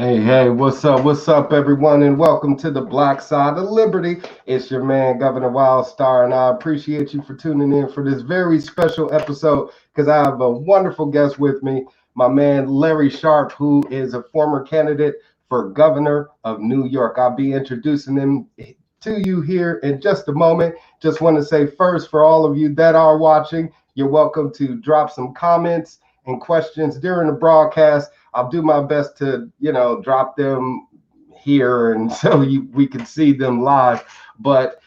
Hey, what's up, everyone, and welcome to the Black Side of Liberty. It's your man, Governor Wildstar, and I appreciate you for tuning in for this very special episode because I have a wonderful guest with me, my man, Larry Sharpe, who is a former candidate for Governor of New York. I'll be introducing him to you here in just a moment. Just want to say first, for all of you that are watching, you're welcome to drop some comments and questions during the broadcast. I'll do my best to, drop them here and so we can see them live. But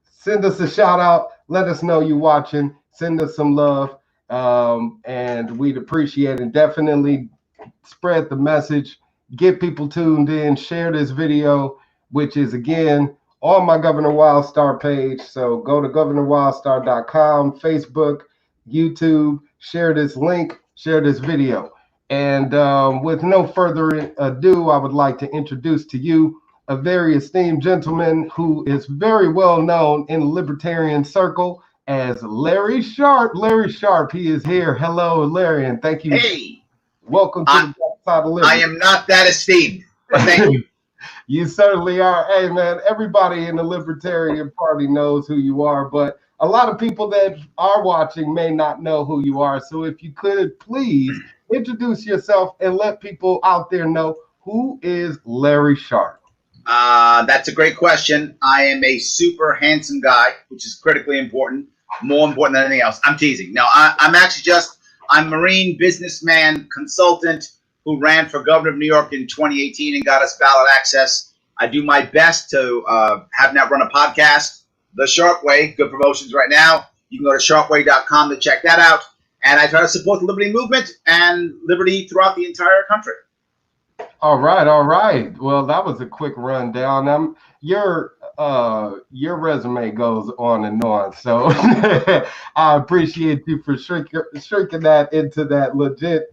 send us a shout out. Let us know you're watching. Send us some love, and we'd appreciate it. Definitely spread the message. Get people tuned in. Share this video, which is, again, on my Governor Wildstar page. So go to governorwildstar.com, Facebook, YouTube. Share this link. Share this video. And with no further ado, I would like to introduce to you a very esteemed gentleman who is very well known in the Libertarian circle as Larry Sharpe. Larry Sharpe, he is here. Hello, Larry, and thank you. Hey. Welcome to the Black Side of Liberty. I am not that esteemed, but thank you. You certainly are. Hey, man, everybody in the Libertarian Party knows who you are, but a lot of people that are watching may not know who you are. So if you could please introduce yourself and let people out there know, who is Larry Sharpe? That's a great question. I am a super handsome guy, which is critically important, more important than anything else. I'm teasing. No, I'm a Marine businessman, consultant who ran for governor of New York in 2018 and got us ballot access. I do my best to have Nat run a podcast, The Sharpe Way. Good promotions right now. You can go to sharpeway.com to check that out. And I try to support the liberty movement and liberty throughout the entire country. All right. Well, that was a quick rundown. Your resume goes on and on. So I appreciate you for shrinking that into that legit,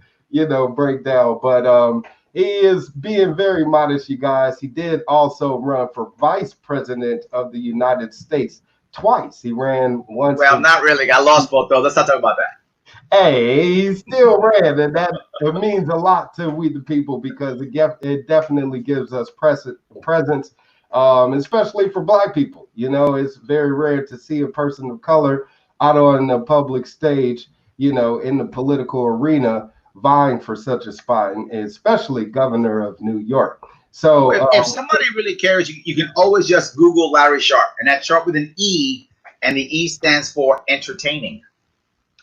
breakdown. But he is being very modest, you guys. He did also run for vice president of the United States twice. He ran once. Well, not really. I lost both, though. Let's not talk about that. Hey, he still ran, and that it means a lot to we the people because it definitely gives us presence, especially for Black people. It's very rare to see a person of color out on the public stage, in the political arena vying for such a spot, and especially governor of New York. So if somebody really cares, you can always just Google Larry Sharpe, and that's Sharpe with an E, and the E stands for entertaining.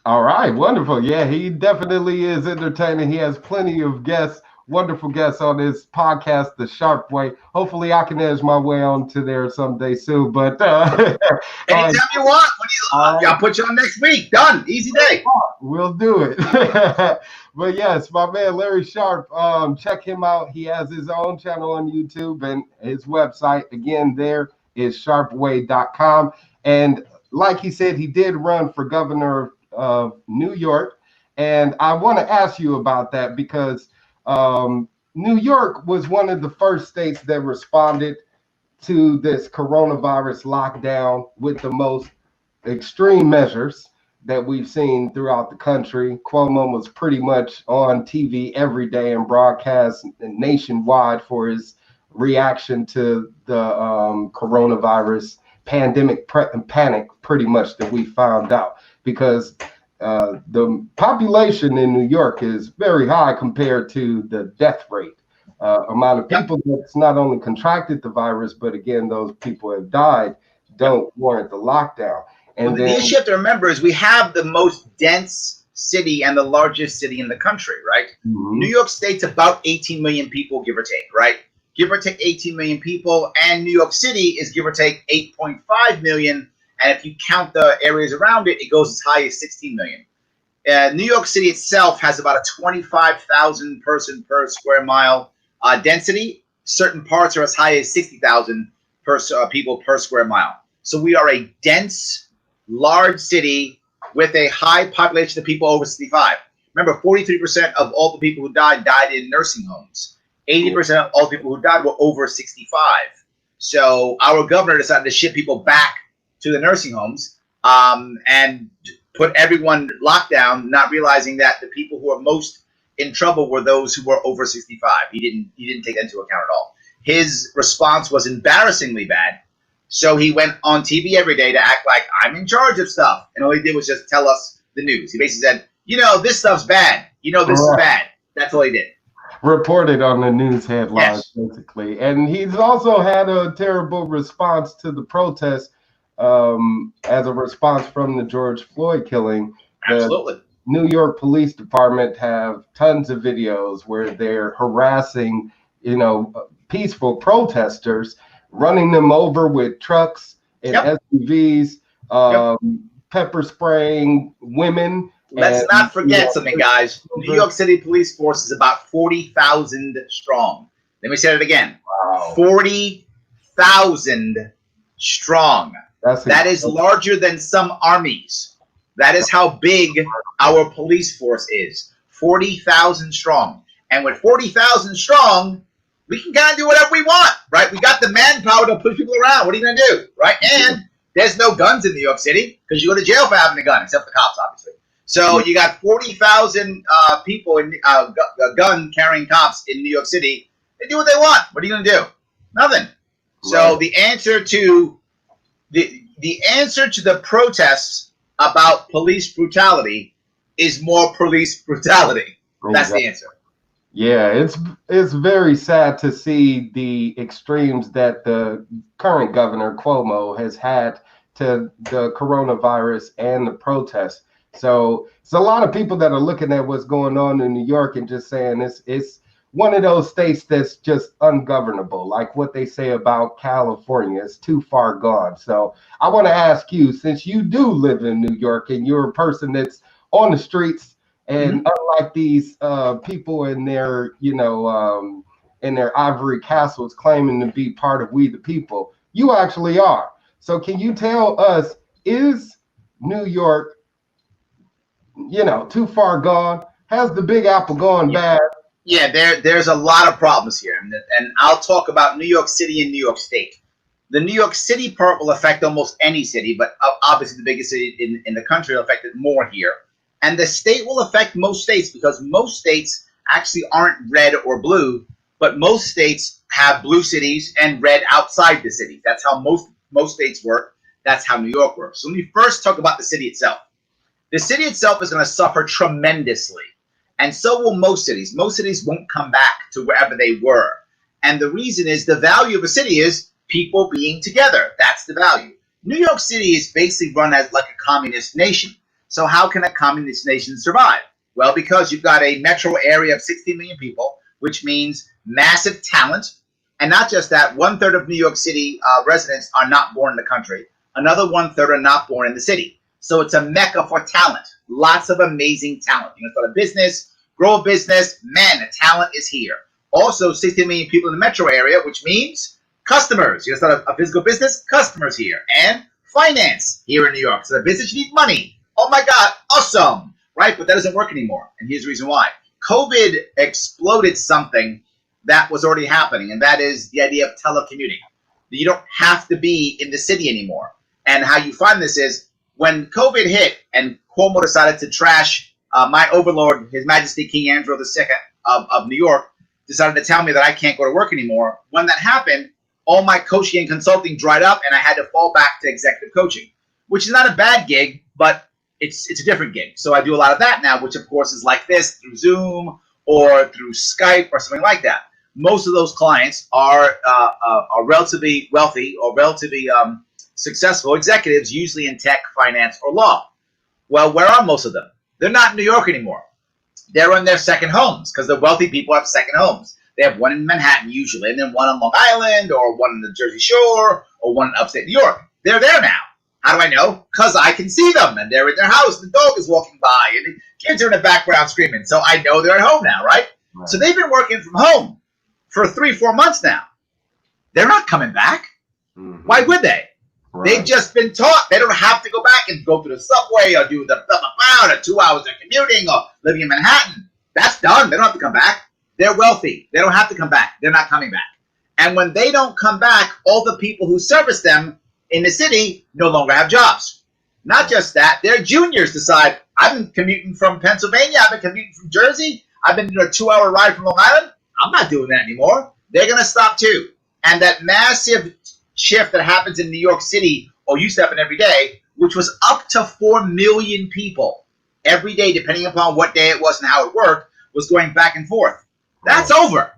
All right, wonderful. Yeah, he definitely is entertaining. He has plenty of guests, wonderful guests on his podcast, The Sharpe Way. Hopefully, I can edge my way onto there someday soon. But anytime you want, I'll put you on next week. Done, easy day. We'll do it. But yes, my man Larry Sharpe. Check him out. He has his own channel on YouTube and his website. Again, there is sharpeway.com. And like he said, he did run for governor of New York, and I want to ask you about that because New York was one of the first states that responded to this coronavirus lockdown with the most extreme measures that we've seen throughout the country. Cuomo was pretty much on TV every day and broadcast nationwide for his reaction to the coronavirus pandemic panic, pretty much, that we found out. Because the population in New York is very high compared to the death rate. Amount of people that's not only contracted the virus, but again, those people have died, don't warrant the lockdown. And the issue you have to remember is we have the most dense city and the largest city in the country, right? Mm-hmm. New York State's about 18 million people, give or take, right? Give or take 18 million people, and New York City is give or take 8.5 million. And if you count the areas around it, it goes as high as 16 million. New York City itself has about a 25,000 person per square mile density. Certain parts are as high as 60,000 people per square mile. So we are a dense large city with a high population of people over 65. Remember, 43% of all the people who died in nursing homes. 80% of all the people who died were over 65. So our governor decided to ship people back to the nursing homes and put everyone locked down, not realizing that the people who are most in trouble were those who were over 65. He didn't take that into account at all. His response was embarrassingly bad. So he went on TV every day to act like I'm in charge of stuff. And all he did was just tell us the news. He basically said, this stuff's bad. This is bad. That's all he did. Reported on the news headlines, yes. Basically. And he's also had a terrible response to the protests as a response from the George Floyd killing. Absolutely. New York Police Department have tons of videos where they're harassing, peaceful protesters, running them over with trucks and SUVs, pepper spraying women. Let's not forget something, guys. New York City police force is about 40,000 strong. Let me say it again. Wow. 40,000 strong. That is larger than some armies. That is how big our police force is. 40,000 strong. And with 40,000 strong, we can kind of do whatever we want, right? We got the manpower to push people around. What are you going to do, right? And there's no guns in New York City because you go to jail for having a gun, except the cops, obviously. So you got 40,000 people in gun-carrying cops in New York City. They do what they want. What are you going to do? Nothing. Right. So the answer to the protests about police brutality is more police brutality. That's the answer. Yeah, it's very sad to see the extremes that the current governor Cuomo has had to the coronavirus and the protests. So it's a lot of people that are looking at what's going on in New York and just saying it's one of those states that's just ungovernable, like what they say about California. It's too far gone. So I want to ask you, since you do live in New York and you're a person that's on the streets, and unlike these people in their, in their ivory castles claiming to be part of we the people, you actually are. So can you tell us, is New York, too far gone? Has the Big Apple gone bad? Yeah, there's a lot of problems here. And I'll talk about New York City and New York State. The New York City part will affect almost any city, but obviously the biggest city in the country will affect it more here. And the state will affect most states because most states actually aren't red or blue, but most states have blue cities and red outside the city. That's how most states work. That's how New York works. So when we first talk about the city itself is going to suffer tremendously. And so will most cities. Most cities won't come back to wherever they were. And the reason is the value of a city is people being together. That's the value. New York City is basically run as like a communist nation. So how can a communist nation survive? Well, because you've got a metro area of 60 million people, which means massive talent. And not just that, 1/3 of New York City residents are not born in the country. Another 1/3 are not born in the city. So it's a mecca for talent. Lots of amazing talent. You can start a business, grow a business. Man, the talent is here. Also, 60 million people in the metro area, which means customers. You can start a physical business, customers here. And finance here in New York. So the business, you need money. Oh my God, awesome, right? But that doesn't work anymore. And here's the reason why. COVID exploded something that was already happening, and that is the idea of telecommuting. You don't have to be in the city anymore. And how you find this is when COVID hit and Cuomo decided to trash my overlord, His Majesty King Andrew II of New York, decided to tell me that I can't go to work anymore. When that happened, all my coaching and consulting dried up, and I had to fall back to executive coaching, which is not a bad gig, but it's a different gig. So I do a lot of that now, which of course is like this through Zoom or through Skype or something like that. Most of those clients are relatively wealthy or relatively successful executives, usually in tech, finance, or law. Well, where are most of them? They're not in New York anymore. They're in their second homes because the wealthy people have second homes. They have one in Manhattan usually, and then one on Long Island, or one in the Jersey Shore, or one in upstate New York. They're there now. How do I know? Because I can see them, and they're in their house. The dog is walking by, and the kids are in the background screaming. So I know they're at home now, right? So they've been working from home for 3-4 months now. They're not coming back. Why would they? They've just been taught they don't have to go back and go to the subway or do the 2 hours of commuting or living in Manhattan. That's done. They don't have to come back. They're wealthy. They don't have to come back. They're not coming back. And when they don't come back, all the people who service them in the city no longer have jobs. Not just that, their juniors decide, I've been commuting from Pennsylvania, I've been commuting from Jersey, I've been doing a 2-hour ride from Long Island. I'm not doing that anymore. They're going to stop too. And that massive shift that happens in New York City, or used to happen every day, which was up to 4 million people every day, depending upon what day it was and how it worked, was going back and forth. That's over.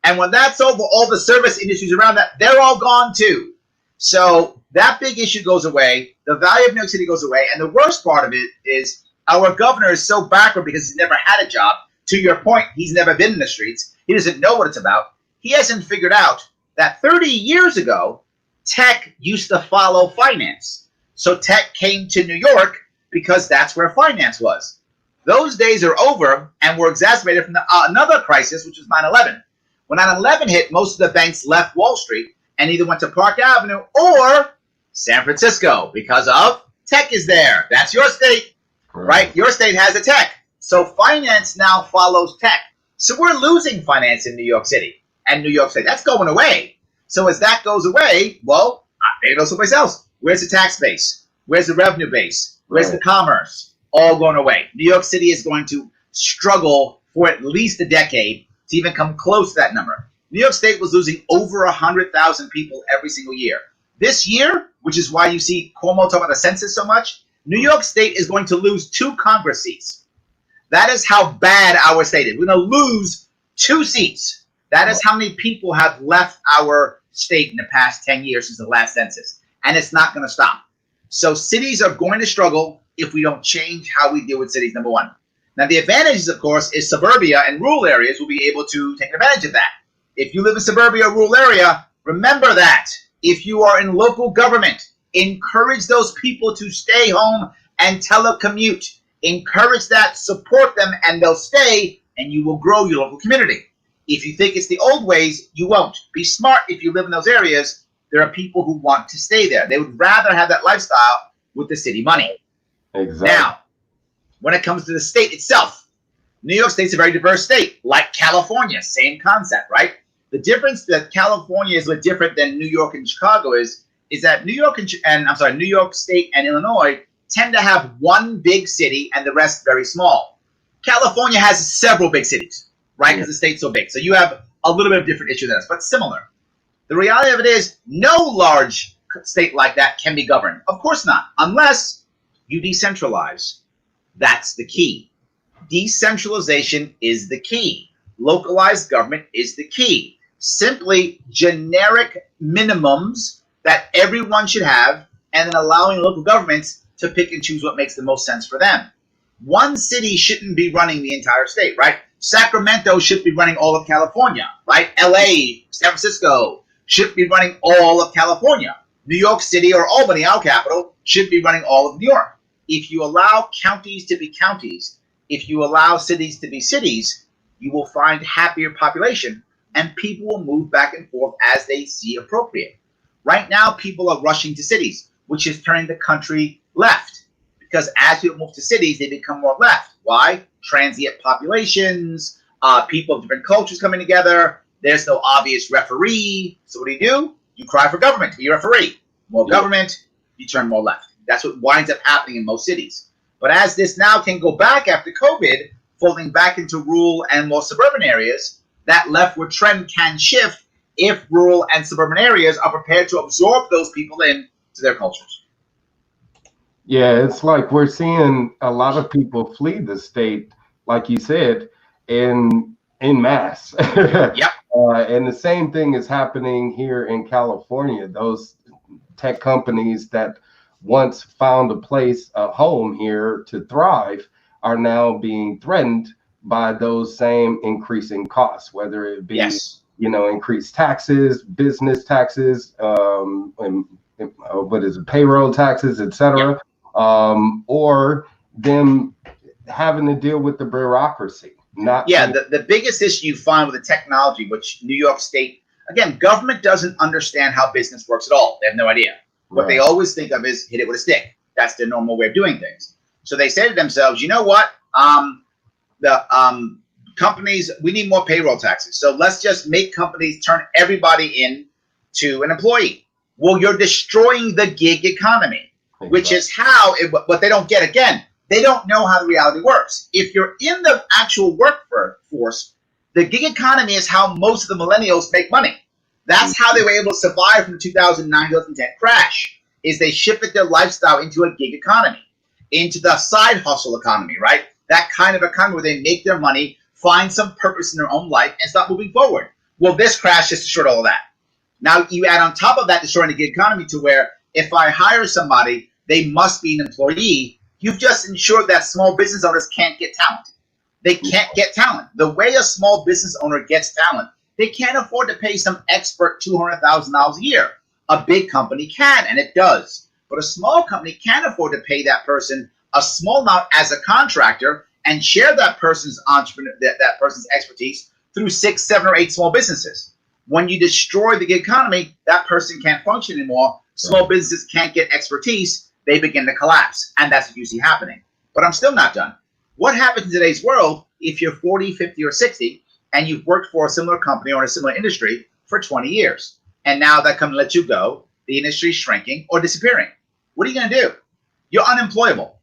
And when that's over, all the service industries around that, they're all gone too. So that big issue goes away. The value of New York City goes away. And the worst part of it is our governor is so backward because he's never had a job. To your point, he's never been in the streets. He doesn't know what it's about. He hasn't figured out that 30 years ago, tech used to follow finance. So tech came to New York because that's where finance was. Those days are over and were exacerbated from another crisis, which was 9/11. When 9/11 hit, most of the banks left Wall Street and either went to Park Avenue or San Francisco because of tech is there. That's your state, right? Your state has a tech. So finance now follows tech. So we're losing finance in New York City and New York State. That's going away. So as that goes away, well, they go someplace else. Where's the tax base? Where's the revenue base? Where's the commerce? All going away. New York City is going to struggle for at least a decade to even come close to that number. New York State was losing over 100,000 people every single year. This year, which is why you see Cuomo talk about the census so much, New York State is going to lose 2 Congress seats. That is how bad our state is. We're going to lose 2 seats. That is how many people have left our state in the past 10 years since the last census. And it's not going to stop. So cities are going to struggle if we don't change how we deal with cities, number one. Now, the advantages, of course, is suburbia and rural areas will be able to take advantage of that. If you live in suburbia or rural area, remember that. If you are in local government, encourage those people to stay home and telecommute. Encourage that, support them, and they'll stay, and you will grow your local community. If you think it's the old ways, you won't. Be smart if you live in those areas. There are people who want to stay there. They would rather have that lifestyle with the city money. Exactly. Now, when it comes to the state itself, New York State's a very diverse state, like California, same concept, right? The difference that California is a little different than New York and Chicago is that New York New York State and Illinois tend to have one big city and the rest very small. California has several big cities, right? Because the state's so big. So you have a little bit of different issue than us, but similar. The reality of it is no large state like that can be governed. Of course not, unless you decentralize. That's the key. Decentralization is the key. Localized government is the key. Simply generic minimums that everyone should have, and then allowing local governments to pick and choose what makes the most sense for them. One city shouldn't be running the entire state, right? Sacramento should be running all of California, right? LA, San Francisco should be running all of California. New York City or Albany, our capital, should be running all of New York. If you allow counties to be counties, if you allow cities to be cities, you will find happier population and people will move back and forth as they see appropriate. Right now, people are rushing to cities, which is turning the country left. Because as people move to cities, they become more left. Why? Transient populations, people of different cultures coming together. There's no obvious referee. So what do? You cry for government to be a referee. More government, you turn more left. That's what winds up happening in most cities. But as this now can go back after COVID, folding back into rural and more suburban areas, that leftward trend can shift if rural and suburban areas are prepared to absorb those people into their cultures. Yeah, it's like we're seeing a lot of people flee the state, like you said, in mass. Yep. And the same thing is happening here in California. Those tech companies that once found a home here to thrive are now being threatened by those same increasing costs, whether it be, increased taxes, business taxes, payroll taxes, etc., or them having to deal with the bureaucracy. The biggest issue you find with the technology, which New York State, again, government doesn't understand how business works at all. They have no idea. What they always think of is hit it with a stick. That's their normal way of doing things. So they say to themselves, you know what? The companies, we need more payroll taxes. So let's just make companies turn everybody into an employee. Well, you're destroying the gig economy, which is how what they don't get. Again, they don't know how the reality works. If you're in the actual workforce, the gig economy is how most of the millennials make money. That's how they were able to survive from the 2009-2010 crash, is they shifted their lifestyle into a gig economy, into the side hustle economy, right? That kind of economy where they make their money, find some purpose in their own life, and start moving forward. Well, this crash just destroyed all of that. Now you add on top of that destroying the gig economy to where if I hire somebody, they must be an employee. You've just ensured that small business owners can't get talent. They can't get talent. The way a small business owner gets talent, they can't afford to pay some expert $200,000 a year. A big company can, and it does. But a small company can't afford to pay that person a small amount as a contractor and share that person's that person's expertise through 6, 7, or 8 small businesses. When you destroy the gig economy, that person can't function anymore. Small businesses can't get expertise. They begin to collapse, and that's what you see happening. But I'm still not done. What happens in today's world if you're 40, 50, or 60, and you've worked for a similar company or in a similar industry for 20 years, and now that company lets you go, the industry's shrinking or disappearing? What are you going to do? You're unemployable.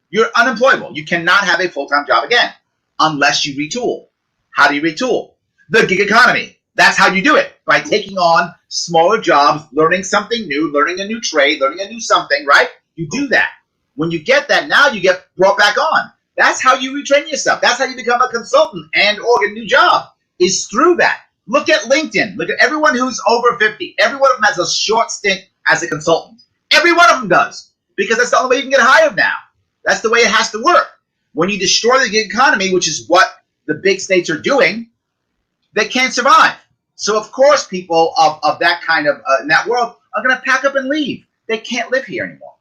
You're unemployable. You cannot have a full-time job again unless you retool. How do you retool? The gig economy. That's how you do it, by taking on smaller jobs, learning something new, learning a new trade, learning a new something, right? You do that. When you get that, now you get brought back on. That's how you retrain yourself. That's how you become a consultant and or get a new job, is through that. Look at LinkedIn. Look at everyone who's over 50. Every one of them has a short stint as a consultant. Every one of them does, because that's the only way you can get hired now. That's the way it has to work. When you destroy the gig economy, which is what the big states are doing, they can't survive. So, of course, people of that kind of, in that world, are going to pack up and leave. They can't live here anymore.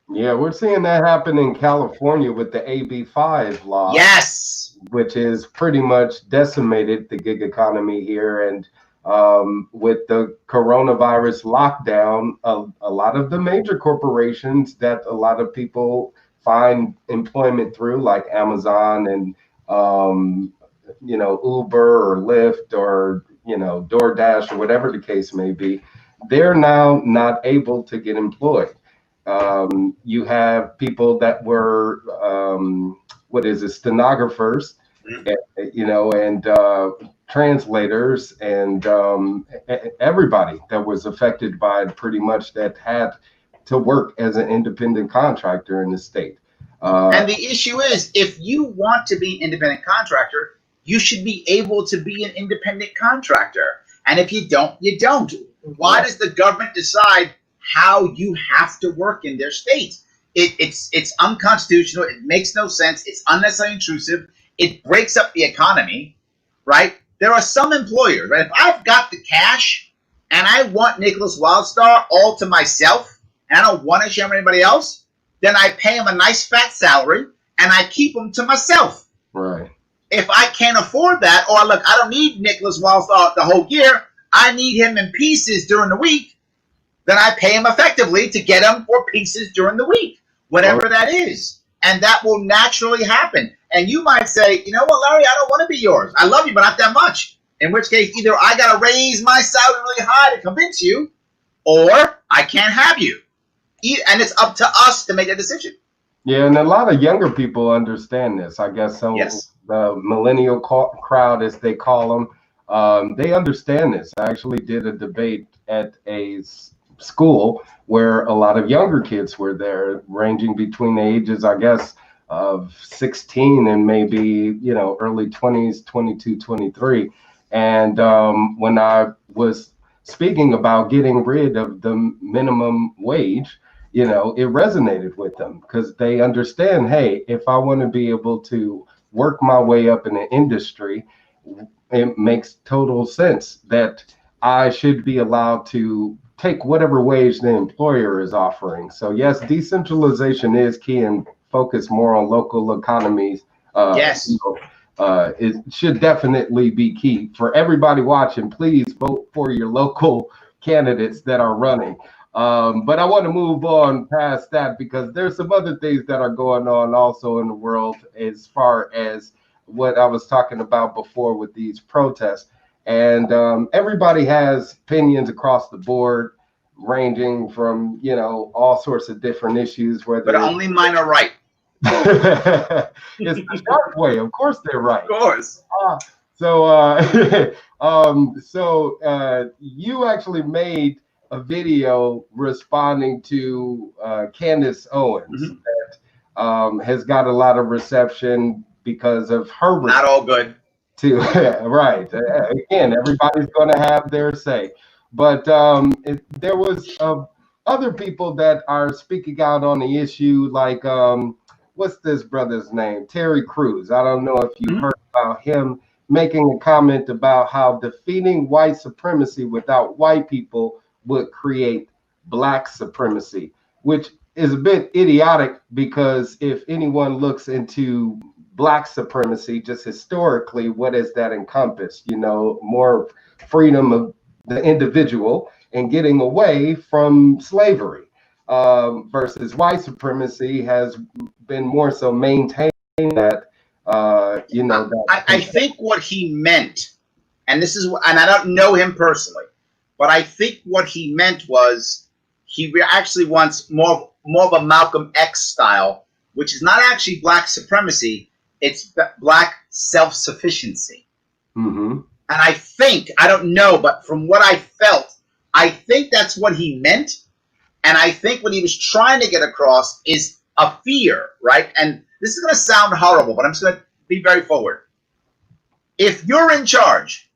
Yeah, we're seeing that happen in California with the AB5 law. Yes. Which is pretty much decimated the gig economy here. And with the coronavirus lockdown, a lot of the major corporations that a lot of people find employment through, like Amazon and, Uber or Lyft or, DoorDash or whatever the case may be, they're now not able to get employed. You have people that were, stenographers, and translators, and everybody that was affected by it, pretty much, that had to work as an independent contractor in the state. And the issue is, if you want to be an independent contractor, you should be able to be an independent contractor. And if you don't, you don't. Why does the government decide how you have to work in their state? It's unconstitutional. It makes no sense. It's unnecessarily intrusive. It breaks up the economy, right? There are some employers, right? If I've got the cash and I want Nicholas Wildstar all to myself and I don't want to share with anybody else, then I pay him a nice fat salary and I keep him to myself. Right. If I can't afford that, or look, I don't need Nicholas Wildstar the whole year, I need him in pieces during the week, then I pay him effectively to get him for pieces during the week, whatever that is. And that will naturally happen. And you might say, you know what, Larry, I don't want to be yours. I love you, but not that much. In which case, either I got to raise my salary really high to convince you, or I can't have you. And it's up to us to make a decision. Yeah, and a lot of younger people understand this. I guess some the millennial crowd, as they call them, they understand this. I actually did a debate at a school where a lot of younger kids were there, ranging between the ages, I guess, of 16 and maybe, early 20s, 22, 23. And when I was speaking about getting rid of the minimum wage, it resonated with them, because they understand, hey, if I want to be able to work my way up in the industry, it makes total sense that I should be allowed to take whatever wage the employer is offering. So yes, decentralization is key, and focus more on local economies. It should definitely be key for everybody watching. Please vote for your local candidates that are running. But I want to move on past that because there's some other things that are going on also in the world as far as what I was talking about before with these protests. And everybody has opinions across the board, ranging from, all sorts of different issues. But only mine are right. It's the sharp way. Of course they're right. Of course. So you actually made a video responding to Candace Owens that has got a lot of reception because of her. Not all good. Right. Again, everybody's going to have their say. But there was other people that are speaking out on the issue, like what's this brother's name? Terry Crews. I don't know if you heard about him making a comment about how defeating white supremacy without white people would create black supremacy, which is a bit idiotic because if anyone looks into black supremacy, just historically, what does that encompass? More freedom of the individual and getting away from slavery, versus white supremacy has been more so maintaining that. I think what he meant, and I don't know him personally, but I think what he meant was he actually wants more of a Malcolm X style, which is not actually black supremacy. It's black self-sufficiency. And I don't know, but from what I felt, I think that's what he meant. And I think what he was trying to get across is a fear, right? And this is going to sound horrible, but I'm just going to be very forward. If you're in charge,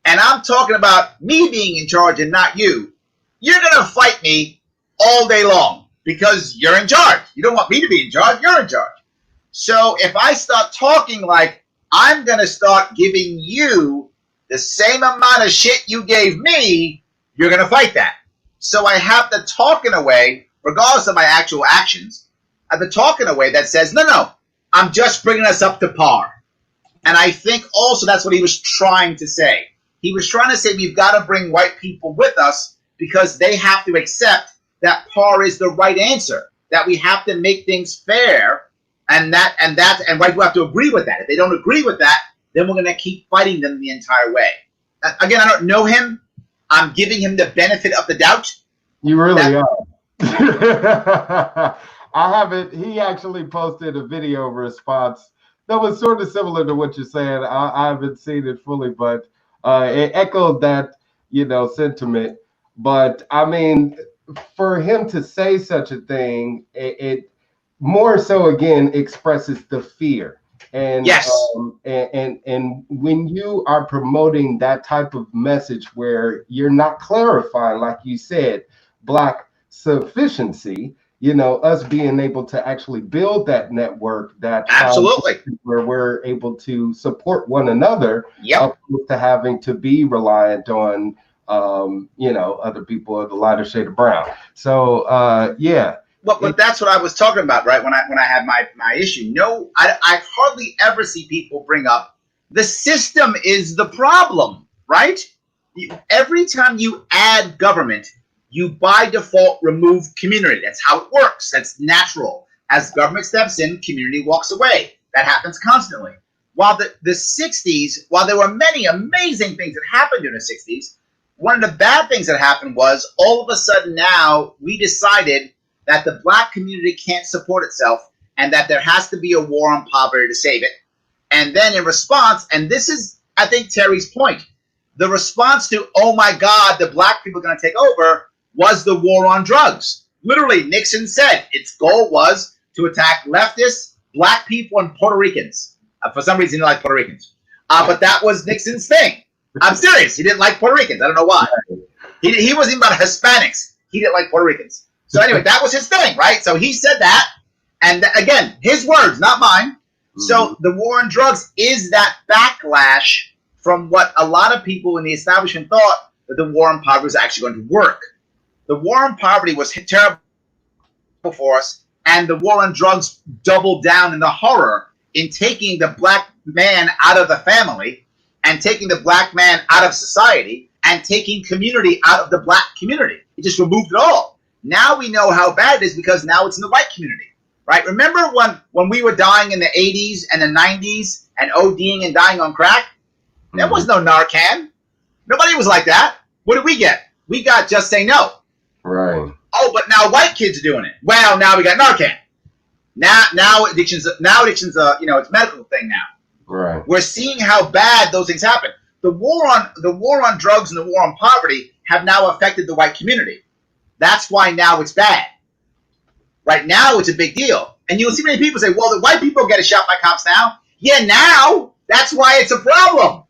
and I'm talking about me being in charge and not you, you're going to fight me all day long because you're in charge. You don't want me to be in charge. You're in charge. So if I start talking like I'm going to start giving you the same amount of shit you gave me, you're going to fight that. So I have to talk in a way, regardless of my actual actions, I have to talk in a way that says, no, I'm just bringing us up to par. And I think also that's what he was trying to say. He was trying to say we've got to bring white people with us because they have to accept that par is the right answer, that we have to make things fair, and white people have to agree with that. If they don't agree with that, then we're going to keep fighting them the entire way. Again, I don't know him. I'm giving him the benefit of the doubt. You really are. I haven't. He actually posted a video response that was sort of similar to what you're saying. I haven't seen it fully, but it echoed that, sentiment. But I mean, for him to say such a thing, it more so again expresses the fear. And yes, and when you are promoting that type of message where you're not clarifying, like you said, black sufficiency, us being able to actually build that network, that absolutely where we're able to support one another, opposed to having to be reliant on other people of the lighter shade of brown. So yeah. But that's what I was talking about, right? When I had my issue. No, I hardly ever see people bring up the system is the problem, right? Every time you add government, you by default remove community. That's how it works. That's natural. As government steps in, community walks away. That happens constantly. While the 60s, while there were many amazing things that happened during the 60s, one of the bad things that happened was all of a sudden now we decided that the black community can't support itself and that there has to be a war on poverty to save it. And then in response, and this is, I think, Terry's point, the response to, oh my God, the black people are going to take over, was the war on drugs. Literally, Nixon said its goal was to attack leftists, black people, and Puerto Ricans. For some reason, he didn't like Puerto Ricans. But that was Nixon's thing. I'm serious. He didn't like Puerto Ricans. I don't know why. He wasn't even about Hispanics. He didn't like Puerto Ricans. So anyway, that was his thing, right? So he said that. And again, his words, not mine. Mm-hmm. So the war on drugs is that backlash from what a lot of people in the establishment thought that the war on poverty was actually going to work. The war on poverty was terrible for us, and the war on drugs doubled down in the horror in taking the black man out of the family and taking the black man out of society and taking community out of the black community. It just removed it all. Now we know how bad it is because now it's in the white community, right? Remember when we were dying in the 80s and the 90s and ODing and dying on crack? There was no Narcan. Nobody was like that. What did we get? We got just say no. Right. Oh, but now white kids are doing it. Well, now we got Narcan. Now addiction's it's a medical thing now. Right. We're seeing how bad those things happen. The war on drugs and the war on poverty have now affected the white community. That's why now it's bad. Right now it's a big deal. And you'll see many people say, well, the white people get shot by cops now. Yeah, now that's why it's a problem.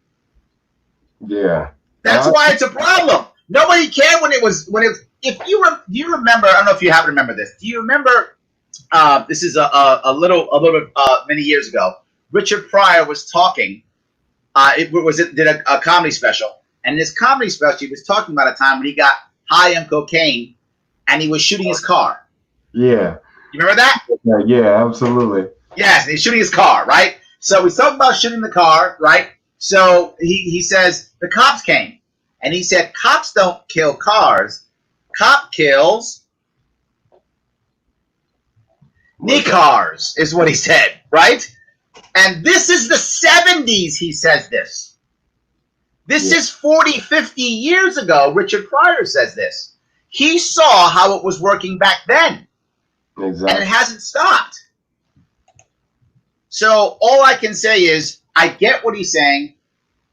Yeah. That's why it's a problem. Nobody cared when it was do you remember, I don't know if you happen to remember this. Do you remember this is a little many years ago. Richard Pryor was talking. Did a comedy special, and in his comedy special, he was talking about a time when he got high on cocaine, and he was shooting his car. Yeah. You remember that? Yeah, absolutely. Yes, he's shooting his car, right? So he's talking about shooting the car, right? So he says the cops came, and he said cops don't kill cars, cop kills cars is what he said, right? And this is the 70s, he says this. This is 40, 50 years ago, Richard Pryor says this. He saw how it was working back then. Exactly. And it hasn't stopped. So all I can say is, I get what he's saying.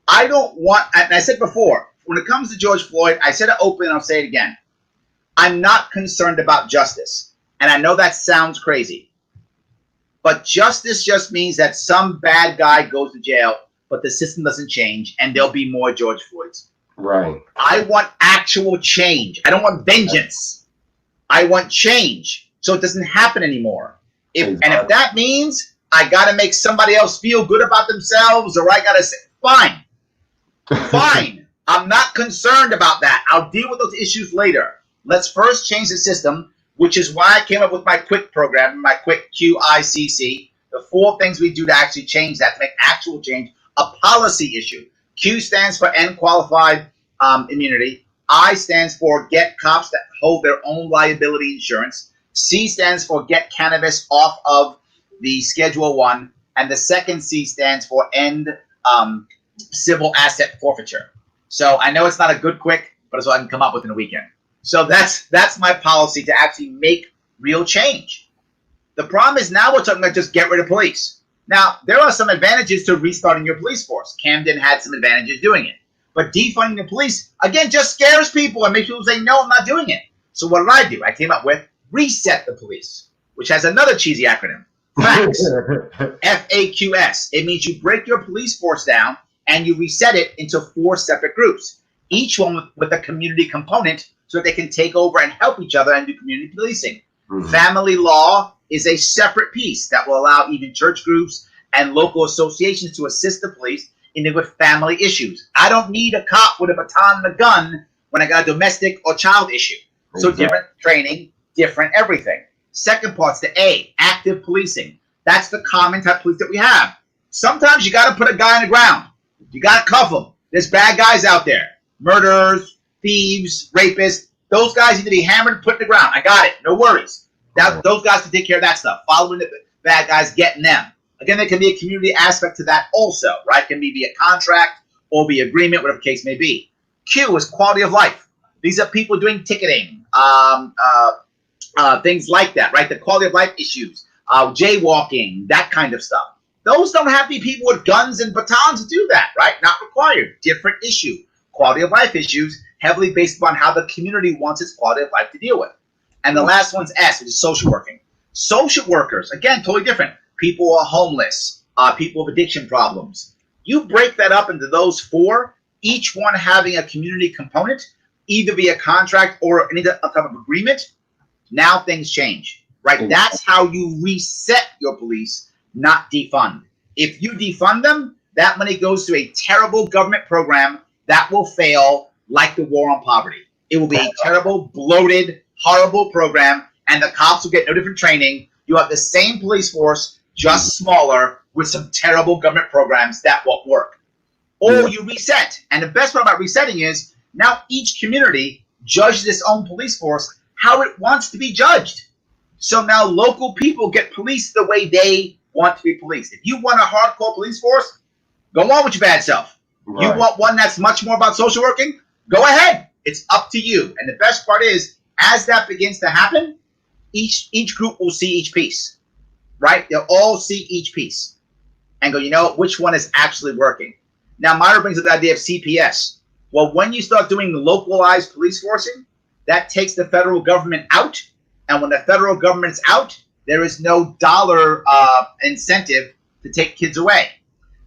I don't want, and I said before, when it comes to George Floyd, I said it openly and I'll say it again. I'm not concerned about justice. And I know that sounds crazy. But justice just means that some bad guy goes to jail, but the system doesn't change, and there'll be more George Floyds. Right. I want actual change. I don't want vengeance. I want change so it doesn't happen anymore. And if that means I got to make somebody else feel good about themselves, or I got to say, fine. Fine. I'm not concerned about that. I'll deal with those issues later. Let's first change the system, which is why I came up with my QUICK program, my QUICK, QICC, the 4 things we do to actually change that, to make actual change, a policy issue. Q stands for end qualified immunity. I stands for get cops that hold their own liability insurance. C stands for get cannabis off of the Schedule 1. And the second C stands for end civil asset forfeiture. So I know it's not a good QUICK, but it's what I can come up with in a weekend. So that's my policy to actually make real change. The problem is now we're talking about just get rid of police. Now, there are some advantages to restarting your police force. Camden had some advantages doing it. But defunding the police, again, just scares people and makes people say, no, I'm not doing it. So what did I do? I came up with reset the police, which has another cheesy acronym. FAQS. FAQS. It means you break your police force down and you reset it into 4 separate groups, each one with a community component, so that they can take over and help each other and do community policing. Mm-hmm. Family law is a separate piece that will allow even church groups and local associations to assist the police in dealing with family issues. I don't need a cop with a baton and a gun when I got a domestic or child issue. So different training, different everything. Second part's the A, active policing. That's the common type of police that we have. Sometimes you got to put a guy on the ground. You got to cuff him. There's bad guys out there. Murderers, thieves, rapists. Those guys need to be hammered and put in the ground. I got it. No worries. Those guys can take care of that stuff. Following the bad guys, getting them. Again, there can be a community aspect to that also, right? It can be via contract or via agreement, whatever the case may be. Q is quality of life. These are people doing ticketing, things like that, right? The quality of life issues, jaywalking, that kind of stuff. Those don't have to be people with guns and batons to do that, right? Not required. Different issue. Quality of life issues, heavily based upon how the community wants its quality of life to deal with. And the last one's S, which is social working. Social workers, again, totally different. People who are homeless, people with addiction problems. You break that up into those 4, each one having a community component, either via contract or any type of agreement. Now things change, right? That's how you reset your police, not defund. If you defund them, that money goes to a terrible government program that will fail, like the war on poverty. It will be a terrible, bloated, horrible program, and the cops will get no different training. You have the same police force, just smaller, with some terrible government programs that won't work. Or you reset. And the best part about resetting is Now each community judges its own police force how it wants to be judged. So now local people get policed the way they want to be policed. If you want a hardcore police force, go on with your bad self. Right. You want one that's much more about social working? Go ahead. It's up to you. And the best part is, as that begins to happen, each group will see each piece, right? They'll all see each piece and go, you know, which one is actually working? Now, Myra brings up the idea of CPS. Well, when you start doing localized police forcing, that takes the federal government out. And when the federal government's out, there is no dollar incentive to take kids away.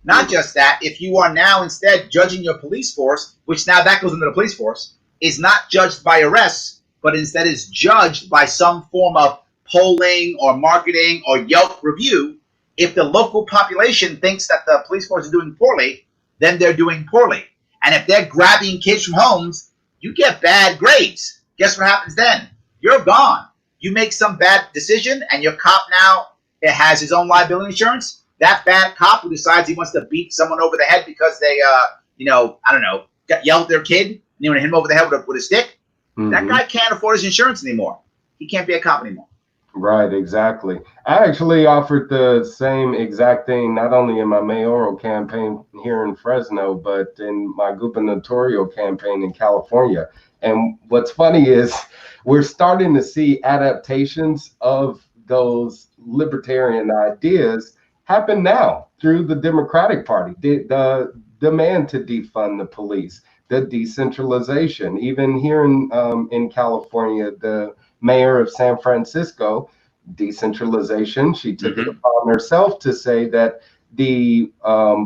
Not just that, if you are now instead judging your police force, which now that goes into the police force, is not judged by arrests, but instead is judged by some form of polling or marketing or Yelp review. If the local population thinks that the police force is doing poorly, then they're doing poorly. And if they're grabbing kids from homes, you get bad grades. Guess what happens then? You're gone. You make some bad decision and your cop now it has his own liability insurance. That bad cop who decides he wants to beat someone over the head because they, got yelled at their kid and you want to hit him over the head with a stick. Mm-hmm. That guy can't afford his insurance anymore. He can't be a cop anymore. Right, exactly. I actually offered the same exact thing, not only in my mayoral campaign here in Fresno, but in my gubernatorial campaign in California. And what's funny is we're starting to see adaptations of those libertarian ideas happen now through the Democratic Party. The demand to defund the police, the decentralization, even here in California, the mayor of San Francisco, decentralization. She took it upon herself to say that the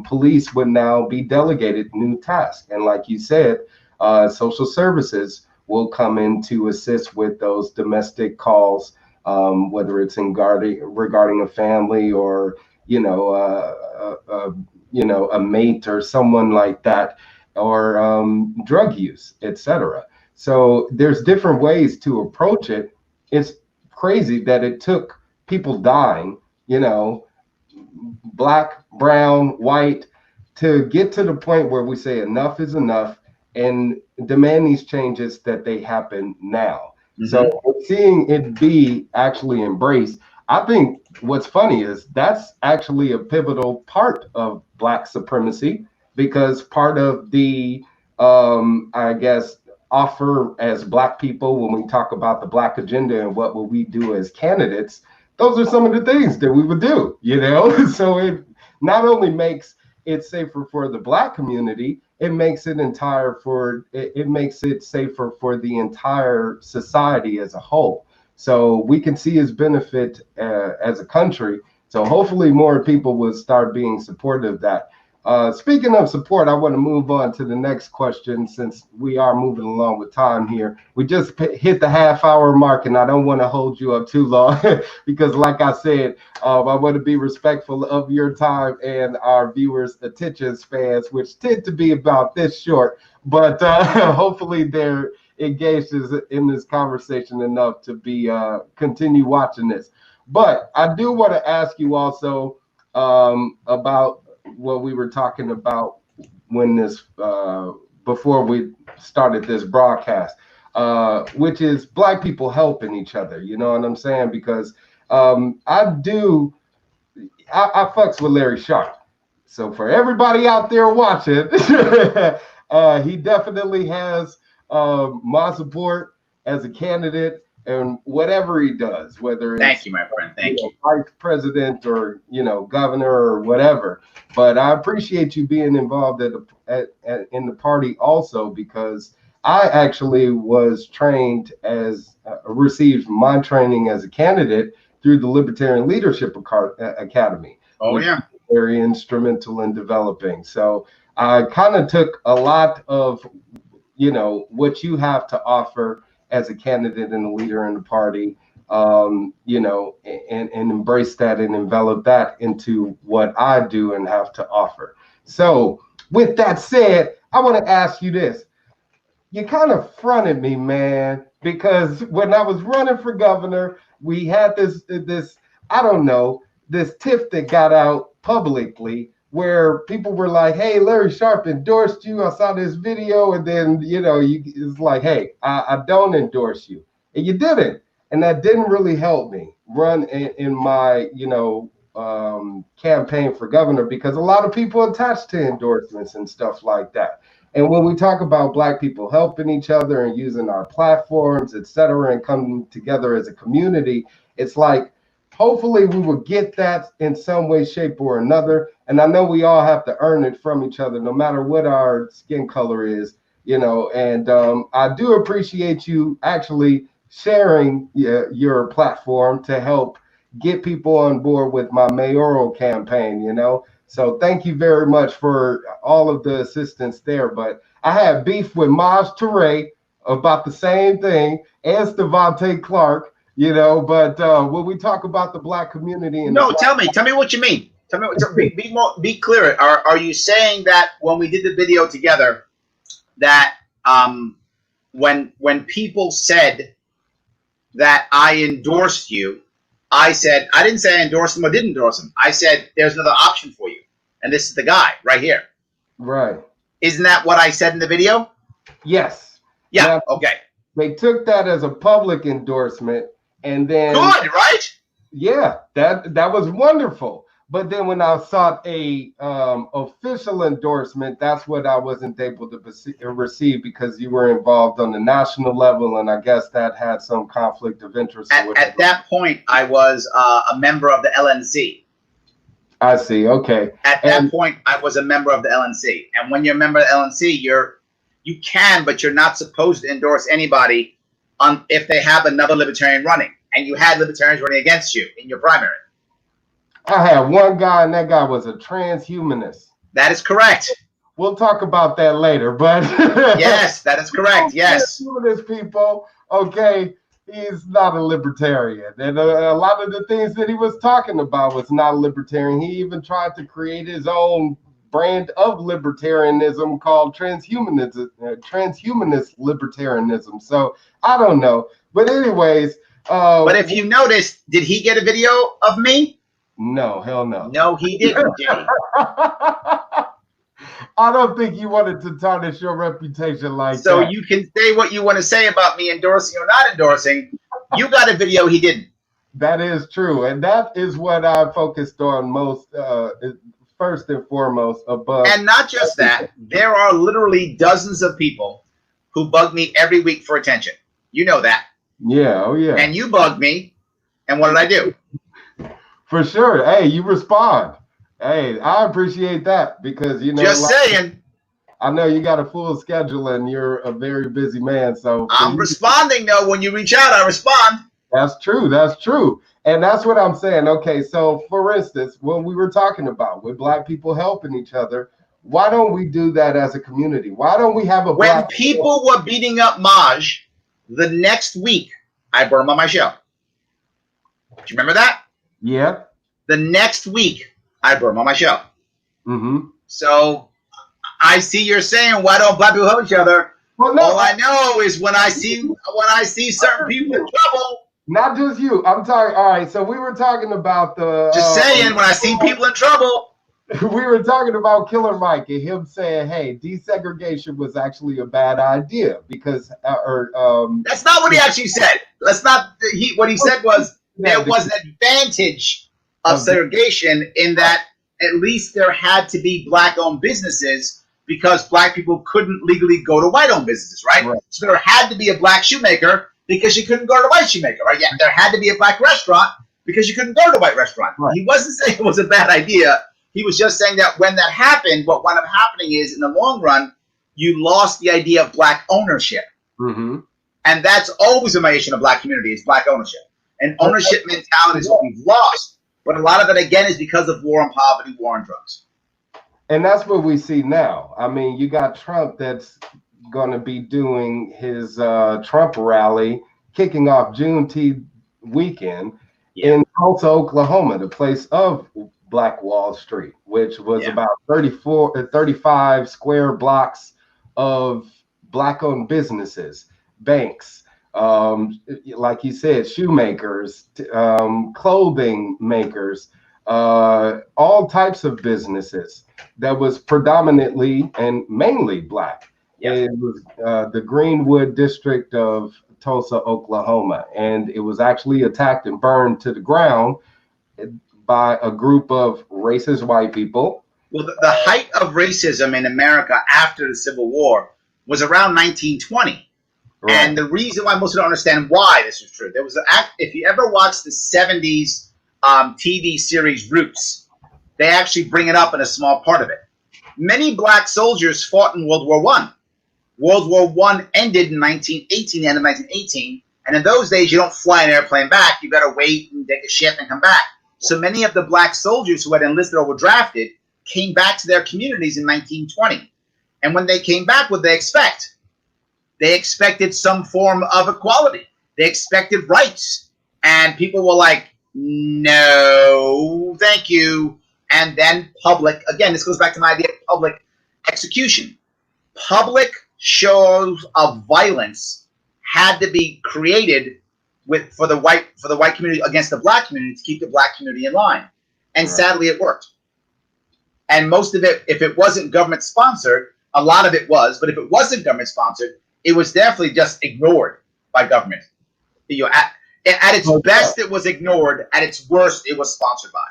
police would now be delegated new tasks. And like you said, social services will come in to assist with those domestic calls, whether it's regarding a family or, a mate or someone like that, or drug use, etc. So there's different ways to approach it. It's crazy that it took people dying, black, brown, white, to get to the point where we say enough is enough and demand these changes that they happen now. Mm-hmm. So seeing it be actually embraced, I think what's funny is that's actually a pivotal part of Black supremacy, because part of the, offer as Black people when we talk about the Black agenda and what will we do as candidates, those are some of the things that we would do, So it not only makes it safer for the Black community, it makes it safer for the entire society as a whole. So we can see its benefit as a country. So hopefully more people will start being supportive of that. Speaking of support, I want to move on to the next question since we are moving along with time here. We just hit the half-hour mark, and I don't want to hold you up too long because, like I said, I want to be respectful of your time and our viewers' attention spans, which tend to be about this short. But hopefully they're engaged in this conversation enough to be continue watching this. But I do want to ask you also about what we were talking about when this before we started this broadcast, which is Black people helping each other. You know what I'm saying? Because I fucks with Larry Sharpe. So for everybody out there watching, he definitely has my support as a candidate. And whatever he does, whether it's thank you, my friend, thank you, vice president or governor or whatever, but I appreciate you being involved in the party also, because I actually was trained received my training as a candidate through the Libertarian Leadership Academy. Oh yeah, very instrumental in developing. So I kind of took a lot of what you have to offer as a candidate and a leader in the party, and embrace that and envelop that into what I do and have to offer. So with that said, I want to ask you this. You kind of fronted me, man, because when I was running for governor, we had this tiff that got out publicly where people were like, hey, Larry Sharpe endorsed you. I saw this video. And then, it's like, hey, I don't endorse you. And you didn't. And that didn't really help me run in my, campaign for governor, because a lot of people attach to endorsements and stuff like that. And when we talk about Black people helping each other and using our platforms, et cetera, and coming together as a community, it's like, hopefully we will get that in some way, shape, or another. And I know we all have to earn it from each other, no matter what our skin color is, and I do appreciate you actually sharing your platform to help get people on board with my mayoral campaign, So thank you very much for all of the assistance there. But I had beef with Maj Toure about the same thing, and Stevante Clark, but when we talk about the Black community, and tell me what you mean. Tell me, be clear. Are you saying that when we did the video together, that when people said that I endorsed you, I said, I didn't say I endorsed him or didn't endorse him. I said, there's another option for you. And this is the guy right here. Right. Isn't that what I said in the video? Yes. Yeah. Now, okay. They took that as a public endorsement, and then good, right? Yeah, that was wonderful. But then when I sought a official endorsement, that's what I wasn't able to receive, because you were involved on the national level, and I guess that had some conflict of interest. At that point, I was a member of the LNC. I see. Okay. At that point, I was a member of the LNC, and when you're a member of the LNC, you can, but you're not supposed to endorse anybody if they have another libertarian running, and you had libertarians running against you in your primary. I had one guy, and that guy was a transhumanist. That is correct. We'll talk about that later, but yes, that is correct. Yes, transhumanist people. Okay, he's not a libertarian, and a lot of the things that he was talking about was not libertarian. He even tried to create his own brand of libertarianism called transhumanist libertarianism. So I don't know, but anyways. But if you notice, did he get a video of me? No, hell no. No, he didn't, did he? I don't think you wanted to tarnish your reputation like that. So you can say what you want to say about me endorsing or not endorsing. You got a video, he didn't. That is true. And that is what I focused on most, first and foremost, above. And not just that, there are literally dozens of people who bug me every week for attention. You know that. Yeah, oh yeah. And you bugged me, and what did I do? For sure. Hey, you respond. Hey, I appreciate that, because just saying. I know you got a full schedule and you're a very busy man. So I'm responding though. When you reach out, I respond. That's true. That's true. And that's what I'm saying. Okay, so for instance, when we were talking about with Black people helping each other, why don't we do that as a community? Why don't we have a when people were beating up Maj, the next week I burned on my show. Do you remember that? Yeah. The next week I burned on my show. Mm-hmm. So I see you're saying, why don't Black people help each other? Well, no. All I know is when I see certain people in trouble. Not just you. I'm talking. All right. So we were talking about the. Just saying, when I see people in trouble. We were talking about Killer Mike and him saying, "Hey, desegregation was actually a bad idea because." That's not what he actually said. Let's not. What he said was there was an advantage of segregation in that at least there had to be Black-owned businesses because Black people couldn't legally go to white-owned businesses, right? So there had to be a Black shoemaker because you couldn't go to a white shoemaker, right? Yeah, there had to be a Black restaurant because you couldn't go to a white restaurant. Right. He wasn't saying it was a bad idea. He was just saying that when that happened, what wound up happening is in the long run, you lost the idea of Black ownership. Mm-hmm. And that's always a issue in the Black community is Black ownership. And ownership mentality is what we've lost. But a lot of it, again, is because of war on poverty, war on drugs. And that's what we see now. I mean, you got Trump that's going to be doing his Trump rally, kicking off Juneteenth weekend in Tulsa, Oklahoma, the place of Black Wall Street, which was about 35 square blocks of Black-owned businesses, banks, like you said, shoemakers, clothing makers, all types of businesses that was predominantly and mainly Black. Yeah. It was the Greenwood district of Tulsa, Oklahoma, and it was actually attacked and burned to the ground by a group of racist white people. Well, the height of racism in America after the Civil War was around 1920. Right. And the reason why most people don't understand why this was true, there was if you ever watched the 70s TV series Roots, they actually bring it up in a small part of it. Many Black soldiers fought in World War I. World War I ended in 1918, the end of 1918, and in those days you don't fly an airplane back. You got to wait and take a ship and come back. So many of the Black soldiers who had enlisted or were drafted came back to their communities in 1920. And when they came back, what did they expect? They expected some form of equality. They expected rights. And people were like, no, thank you. And then public, again, this goes back to my idea of public execution. Public shows of violence had to be created for the white community against the Black community to keep the Black community in line. And right. Sadly, it worked. And most of it, if it wasn't government sponsored, a lot of it was, but if it wasn't government sponsored, it was definitely just ignored by government. You know, at its best, it was ignored. At its worst, it was sponsored by.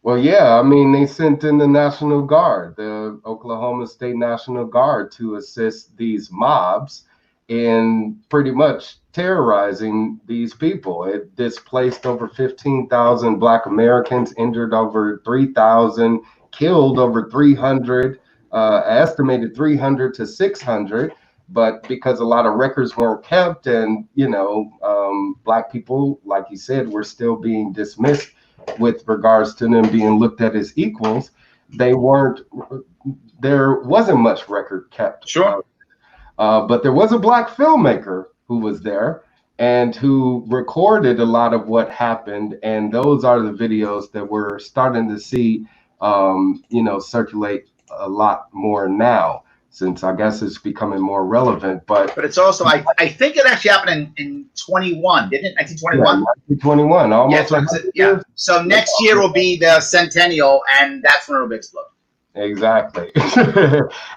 Well, yeah, I mean, they sent in the National Guard, the Oklahoma State National Guard, to assist these mobs in pretty much terrorizing these people. It displaced over 15,000 Black Americans, injured over 3,000, killed over 300, estimated 300 to 600. But because a lot of records weren't kept and, Black people, like you said, were still being dismissed with regards to them being looked at as equals, there wasn't much record kept. Sure. But there was a Black filmmaker who was there and who recorded a lot of what happened. And those are the videos that we're starting to see, circulate a lot more now, since I guess it's becoming more relevant. But it's also, I think it actually happened in 21, didn't it? 1921? Yeah, 1921, almost. Yeah. So next year will be the centennial, and that's when it'll explode. Exactly.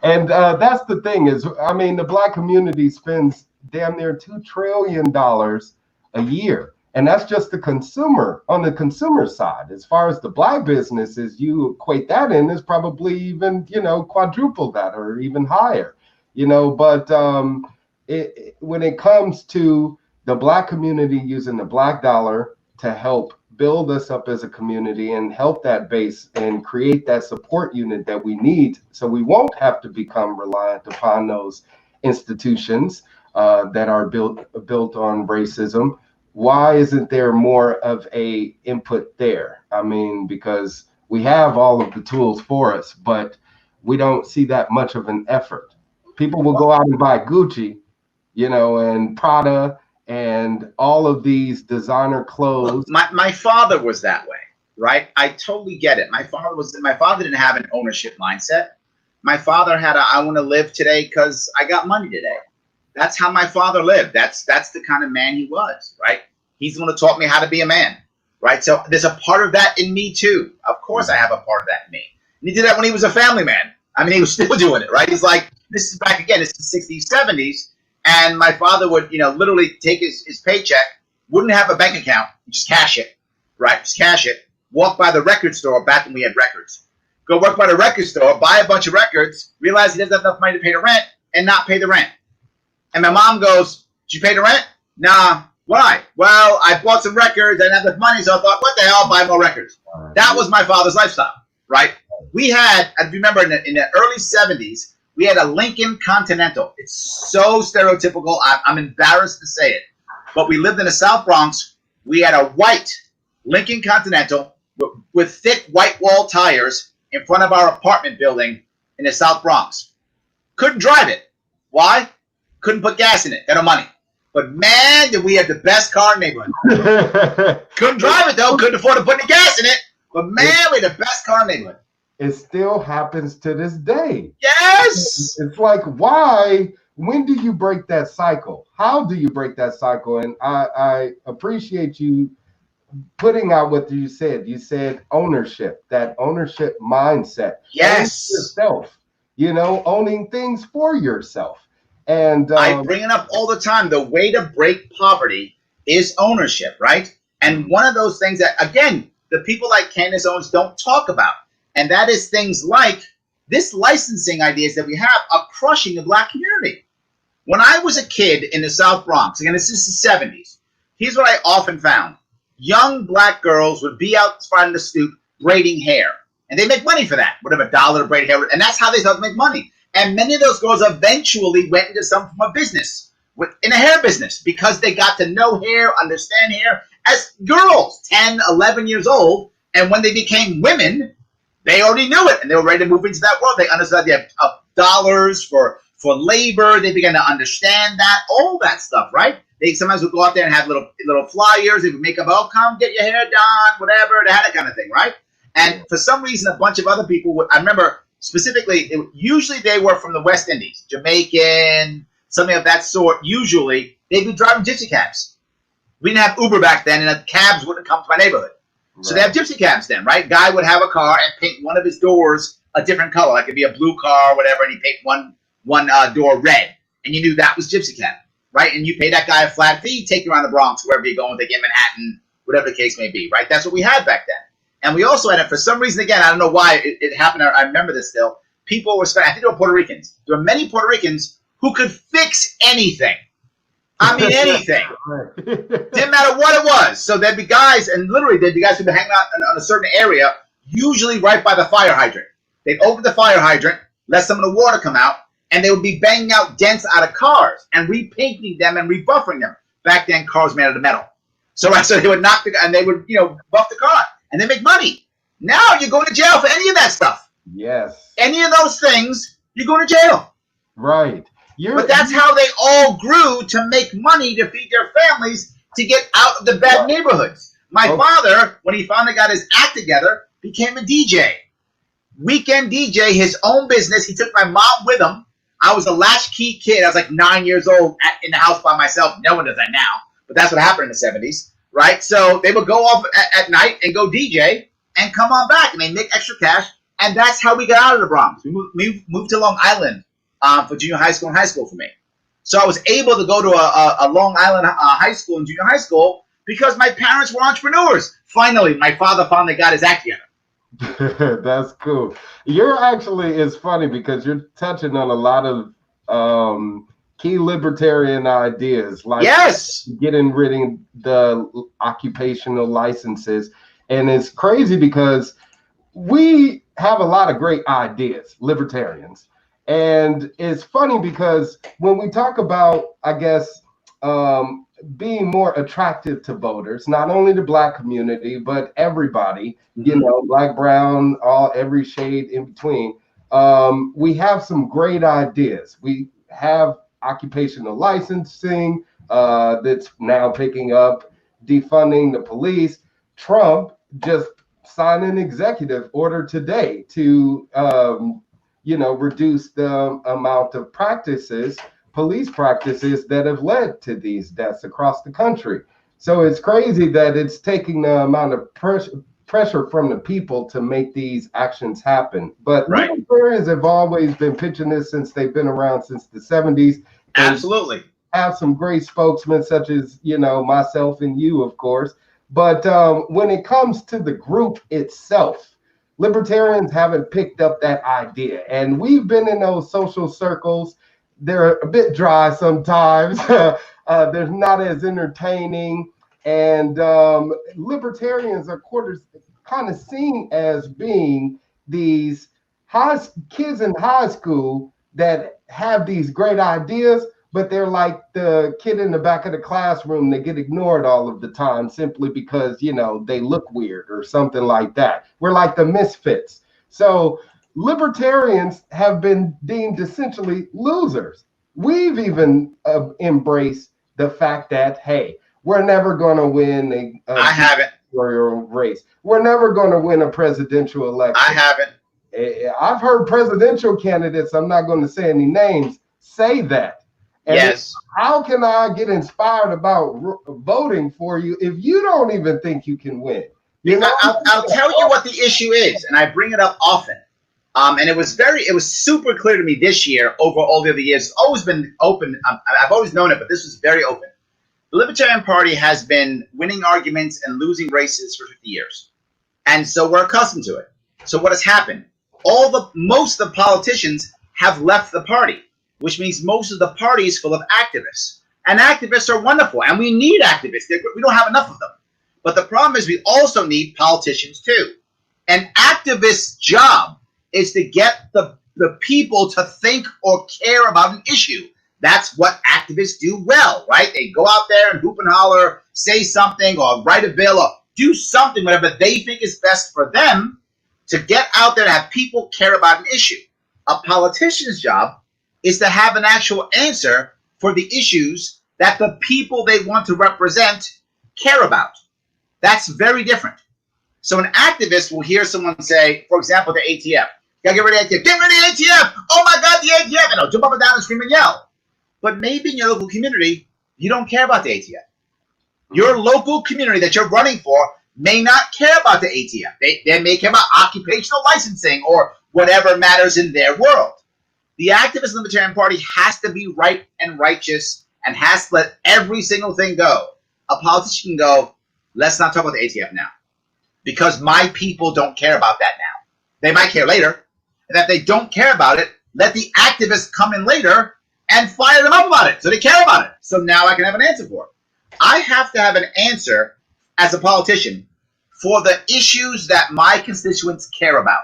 And that's the thing is, I mean, the Black community spends damn near $2 trillion a year. And that's just on the consumer side. As far as the Black businesses, you equate that in, is probably even, quadruple that or even higher, but when it comes to the Black community using the Black dollar to help build us up as a community and help that base and create that support unit that we need, so we won't have to become reliant upon those institutions that are built on racism. Why isn't there more of a input there? I mean, because we have all of the tools for us, but we don't see that much of an effort. People will go out and buy Gucci, and Prada and all of these designer clothes. My father was that way, right? I totally get it. My father didn't have an ownership mindset. My father had I want to live today because I got money today. That's how my father lived. That's the kind of man he was, right? He's the one who taught me how to be a man, right? So there's a part of that in me too. Of course I have a part of that in me. And he did that when he was a family man. I mean, he was still doing it, right? He's like, this is back again, it's the 60s, 70s. And my father would, literally take his paycheck, wouldn't have a bank account, just cash it, right? Just cash it. Walk by the record store back when we had records. Go work by the record store, buy a bunch of records, realize he doesn't have enough money to pay the rent, and not pay the rent. And my mom goes, did you pay the rent? Nah. Why? Well, I bought some records. I didn't have enough money, so I thought, what the hell, I'll buy more records. That was my father's lifestyle, right? We had, I remember in the early 70s, we had a Lincoln Continental. It's so stereotypical. I'm embarrassed to say it. But we lived in the South Bronx. We had a white Lincoln Continental with thick white wall tires in front of our apartment building in the South Bronx. Couldn't drive it. Why? Couldn't put gas in it. Got no money. But man, did we have the best car in the neighborhood. Couldn't drive it though. Couldn't afford to put any gas in it. But man, we had the best car in the neighborhood. It still happens to this day. Yes. It's like, why? When do you break that cycle? How do you break that cycle? And I appreciate you putting out what you said. You said ownership, that ownership mindset. Yes. Owning yourself, owning things for yourself. And I bring it up all the time. The way to break poverty is ownership, right? And one of those things that, again, the people like Candace Owens don't talk about, and that is things like this licensing ideas that we have are crushing the black community. When I was a kid in the South Bronx, again, this is the 70s, here's what I often found. Young black girls would be out front of the stoop braiding hair. And they make money for that, whatever, $1 to braid hair. And that's how they start to make money. And many of those girls eventually went into some form of business, in a hair business, because they got to know hair, understand hair as girls, 10, 11 years old. And when they became women, they already knew it. And they were ready to move into that world. They understood the dollars for labor. They began to understand that, all that stuff, right? They sometimes would go out there and have little flyers. They would make up, oh, come get your hair done, whatever, that kind of thing, right? And for some reason, a bunch of other people would, I remember specifically, usually they were from the West Indies, Jamaican, something of that sort. Usually, they'd be driving gypsy cabs. We didn't have Uber back then, and the cabs wouldn't come to my neighborhood. Right. So they have gypsy cabs then, right? Guy would have a car and paint one of his doors a different color. Like it'd be a blue car or whatever, and he'd paint one door red. And you knew that was gypsy cab, right? And you pay that guy a flat fee, take you around the Bronx, wherever you're going, take you in Manhattan, whatever the case may be, right? That's what we had back then. And we also had it, for some reason, again, I don't know why it happened. I remember this still. People were spending, I think they were Puerto Ricans. There were many Puerto Ricans who could fix anything. I mean, anything. Didn't matter what it was. So there'd be guys, and literally there'd be guys who'd be hanging out in a certain area, usually right by the fire hydrant. They'd open the fire hydrant, let some of the water come out, and they would be banging out dents out of cars and repainting them and rebuffering them. Back then, cars made out of metal. So they would knock and they would, buff the car. And they make money. Now you're going to jail for any of that stuff. Yes. Any of those things, you're going to jail. Right. But that's how they all grew to make money to feed their families, to get out of the bad neighborhoods. My father, when he finally got his act together, became a DJ. Weekend DJ, his own business. He took my mom with him. I was a latchkey kid. I was like 9 years old in the house by myself. No one does that now. But that's what happened in the 70s. Right, so they would go off at night and go DJ and come on back, and they make extra cash, and that's how we got out of the Bronx. We moved to Long Island for junior high school and high school for me. So I was able to go to a Long Island high school and junior high school because my parents were entrepreneurs. Finally, my father finally got his act together. That's cool. It's funny because you're touching on a lot of key libertarian ideas, like getting rid of the occupational licenses. And it's crazy because we have a lot of great ideas, libertarians. And it's funny because when we talk about, I guess, being more attractive to voters, not only the black community, but everybody, black, brown, every shade in between, we have some great ideas. We have occupational licensing that's now picking up, defunding the police. Trump just signed an executive order today to, reduce the amount of police practices that have led to these deaths across the country. So it's crazy that it's taking the amount of pressure from the people to make these actions happen. But libertarians have always been pitching this since they've been around since the 70s. Absolutely. Have some great spokesmen such as, myself and you, of course. But when it comes to the group itself, libertarians haven't picked up that idea. And we've been in those social circles. They're a bit dry sometimes. They're not as entertaining. And libertarians are kind of seen as being these kids in high school that have these great ideas, but they're like the kid in the back of the classroom. They get ignored all of the time simply because, they look weird or something like that. We're like the misfits. So libertarians have been deemed essentially losers. We've even embraced the fact that, hey, we're never going to win I haven't. Race. We're never going to win a presidential election. I haven't. I've heard presidential candidates, I'm not going to say any names, say that. And Yes. how can I get inspired about voting for you if you don't even think you can win? You know, I'll tell you what the issue is, and I bring it up often. And it was super clear to me this year over all the other years. It's always been open. I've always known it, but this was very open. The Libertarian Party has been winning arguments and losing races for 50 years. And so we're accustomed to it. So what has happened? Most of the politicians have left the party, which means most of the party is full of activists. And activists are wonderful, and we need activists. We don't have enough of them. But the problem is we also need politicians too. An activist's job is to get the people to think or care about an issue. That's what activists do well, right? They go out there and hoop and holler, say something, or write a bill, or do something, whatever they think is best for them, to get out there and have people care about an issue. A politician's job is to have an actual answer for the issues that the people they want to represent care about. That's very different. So an activist will hear someone say, for example, the ATF. Gotta get rid of the ATF. Get rid of the ATF. Oh my God, the ATF. And they'll jump up and down and scream and yell. But maybe in your local community, you don't care about the ATF. Your local community that you're running for may not care about the ATF. They may care about occupational licensing or whatever matters in their world. The activist Libertarian Party has to be right and righteous and has to let every single thing go. A politician can go, let's not talk about the ATF now, because my people don't care about that now. They might care later. And if they don't care about it, let the activists come in later and fire them up about it so they care about it. So now I can have an answer for it. I have to have an answer as a politician for the issues that my constituents care about.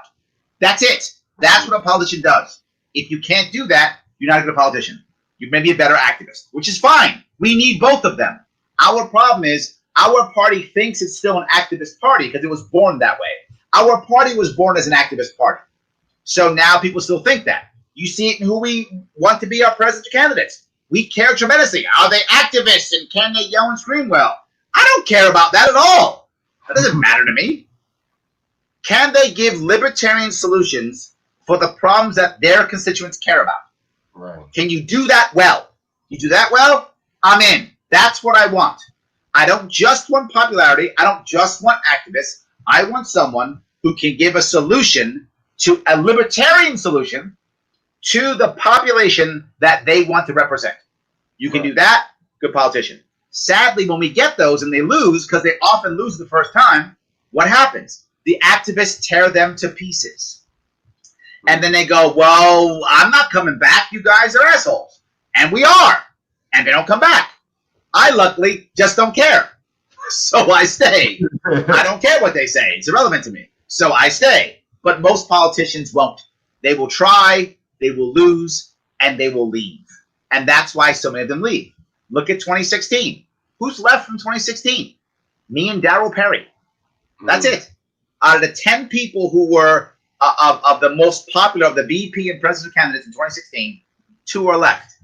That's it. That's what a politician does. If you can't do that, you're not a good politician. You may be a better activist, which is fine. We need both of them. Our problem is our party thinks it's still an activist party because it was born that way. Our party was born as an activist party. So now people still think that. You see it in who we want to be our presidential candidates. We care tremendously. Are they activists and can they yell and scream well? I don't care about that at all. That doesn't matter to me. Can they give libertarian solutions for the problems that their constituents care about? Right. Can you do that well? You do that well, I'm in. That's what I want. I don't just want popularity. I don't just want activists. I want someone who can give a solution, to a libertarian solution, to the population that they want to represent. You can do that, good politician. Sadly, when we get those and they lose, because they often lose the first time, what happens? The activists tear them to pieces. And then they go, well, I'm not coming back. You guys are assholes. And we are. And they don't come back. I, luckily, just don't care. So I stay. I don't care what they say. It's irrelevant to me. So I stay. But most politicians won't. They will try, they will lose, and they will leave. And that's why so many of them leave. Look at 2016. Who's left from 2016? Me and Darryl Perry. That's it. Out of the 10 people who were of the most popular of the VP and presidential candidates in 2016, 2 are left.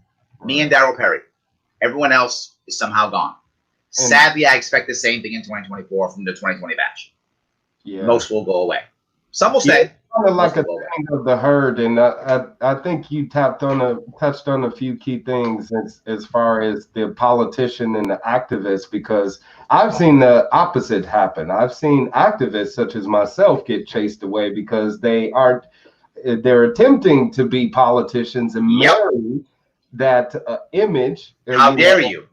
Me and Darryl Perry. Everyone else is somehow gone. Sadly, I expect the same thing in 2024 from the 2020 batch. Yeah. Most will go away. Some will stay. Kind of like a thing of the herd, and I think you touched on a few key things as far as the politician and the activist, because I've seen the opposite happen. I've seen activists such as myself get chased away because they're attempting to be politicians and marry that image. How dare you?